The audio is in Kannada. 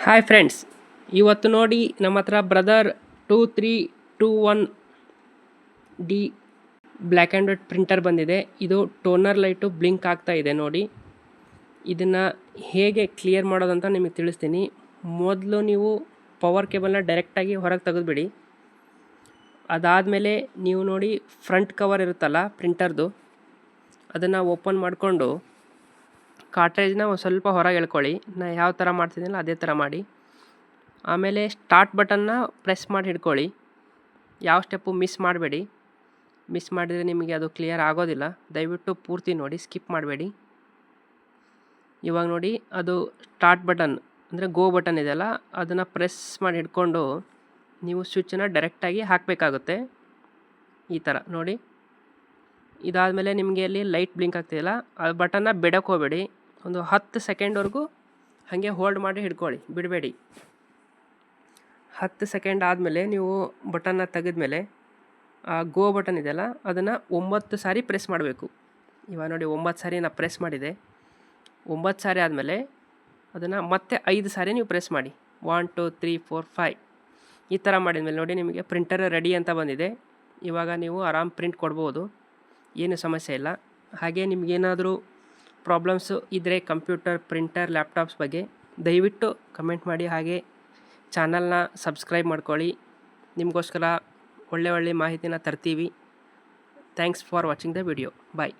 ಹಾಯ್ ಫ್ರೆಂಡ್ಸ್, ಇವತ್ತು ನೋಡಿ ನಮ್ಮ ಹತ್ರ brother 2321 D black and white printer ಬಂದಿದೆ. ಇದು ಟೋನರ್ ಲೈಟು ಬ್ಲಿಂಕ್ ಆಗ್ತಾ ಇದೆ ನೋಡಿ. ಇದನ್ನು ಹೇಗೆ ಕ್ಲಿಯರ್ ಮಾಡೋದಂತ ನಿಮಗೆ ತಿಳಿಸ್ತೀನಿ. ಮೊದಲು ನೀವು ಪವರ್ ಕೇಬಲ್ನ ಡೈರೆಕ್ಟಾಗಿ ಹೊರಗೆ ತೆಗೆದುಬಿಡಿ. ಅದಾದಮೇಲೆ ನೀವು ನೋಡಿ ಫ್ರಂಟ್ ಕವರ್ ಇರುತ್ತಲ್ಲ ಪ್ರಿಂಟರ್ದು, ಅದನ್ನು ಓಪನ್ ಮಾಡಿಕೊಂಡು ಕಾರ್ಟ್ರೇಜ್ನ ಒಂದು ಸ್ವಲ್ಪ ಹೊರಗೆ ಎಳ್ಕೊಳ್ಳಿ. ನಾನು ಯಾವ ಥರ ಮಾಡ್ತಿದ್ದೀನಲ್ಲ ಅದೇ ಥರ ಮಾಡಿ. ಆಮೇಲೆ ಸ್ಟಾರ್ಟ್ ಬಟನ್ನ ಪ್ರೆಸ್ ಮಾಡಿ ಹಿಡ್ಕೊಳ್ಳಿ. ಯಾವ ಸ್ಟೆಪ್ಪು ಮಿಸ್ ಮಾಡಬೇಡಿ. ಮಿಸ್ ಮಾಡಿದರೆ ನಿಮಗೆ ಅದು ಕ್ಲಿಯರ್ ಆಗೋದಿಲ್ಲ. ದಯವಿಟ್ಟು ಪೂರ್ತಿ ನೋಡಿ, ಸ್ಕಿಪ್ ಮಾಡಬೇಡಿ. ಇವಾಗ ನೋಡಿ, ಅದು ಸ್ಟಾರ್ಟ್ ಬಟನ್ ಅಂದರೆ ಗೋ ಬಟನ್ ಇದೆಯಲ್ಲ, ಅದನ್ನು ಪ್ರೆಸ್ ಮಾಡಿ ಹಿಡ್ಕೊಂಡು ನೀವು ಸ್ವಿಚ್ಚನ್ನು ಡೈರೆಕ್ಟಾಗಿ ಹಾಕಬೇಕಾಗುತ್ತೆ. ಈ ಥರ ನೋಡಿ. ಇದಾದಮೇಲೆ ನಿಮಗೆ ಅಲ್ಲಿ ಲೈಟ್ ಬ್ಲಿಂಕ್ ಆಗ್ತಿದೆಯಲ್ಲ, ಆ ಬಟನ್ನ ಬಿಡಕ್ಕೆ ಹೋಗಬೇಡಿ. ಒಂದು 10 ಸೆಕೆಂಡ್ವರೆಗೂ ಹಾಗೆ ಹೋಲ್ಡ್ ಮಾಡಿ ಹಿಡ್ಕೊಳ್ಳಿ, ಬಿಡಬೇಡಿ. 10 ಸೆಕೆಂಡ್ ಆದಮೇಲೆ ನೀವು ಬಟನ್ನ ತೆಗೆದ್ಮೇಲೆ ಆ ಗೋ ಬಟನ್ ಇದೆಯಲ್ಲ, ಅದನ್ನು 9 ಸಾರಿ ಪ್ರೆಸ್ ಮಾಡಬೇಕು. ಇವಾಗ ನೋಡಿ 9 ಸಾರಿ ನಾನು ಪ್ರೆಸ್ ಮಾಡಿದೆ. 9 ಸಾರಿ ಆದಮೇಲೆ ಅದನ್ನು ಮತ್ತೆ 5 ಸಾರಿ ನೀವು ಪ್ರೆಸ್ ಮಾಡಿ. 1 2 3 4 5 ಈ ಥರ ಮಾಡಿದ್ಮೇಲೆ ನೋಡಿ, ನಿಮಗೆ ಪ್ರಿಂಟರ್ ರೆಡಿ ಅಂತ ಬಂದಿದೆ. ಇವಾಗ ನೀವು ಆರಾಮ್ ಪ್ರಿಂಟ್ ಕೊಡ್ಬೋದು, ಏನು ಸಮಸ್ಯೆ ಇಲ್ಲ. ಹಾಗೆ ನಿಮಗೇನಾದರೂ ಪ್ರಾಬ್ಲಮ್ಸು ಇದ್ದರೆ ಕಂಪ್ಯೂಟರ್, ಪ್ರಿಂಟರ್, ಲ್ಯಾಪ್ಟಾಪ್ಸ್ ಬಗ್ಗೆ ದಯವಿಟ್ಟು ಕಮೆಂಟ್ ಮಾಡಿ. ಹಾಗೆ ಚಾನಲ್ನ ಸಬ್ಸ್ಕ್ರೈಬ್ ಮಾಡ್ಕೊಳ್ಳಿ. ನಿಮಗೋಸ್ಕರ ಒಳ್ಳೆ ಮಾಹಿತಿನ ತರ್ತೀವಿ. Thanks for watching the video. Bye.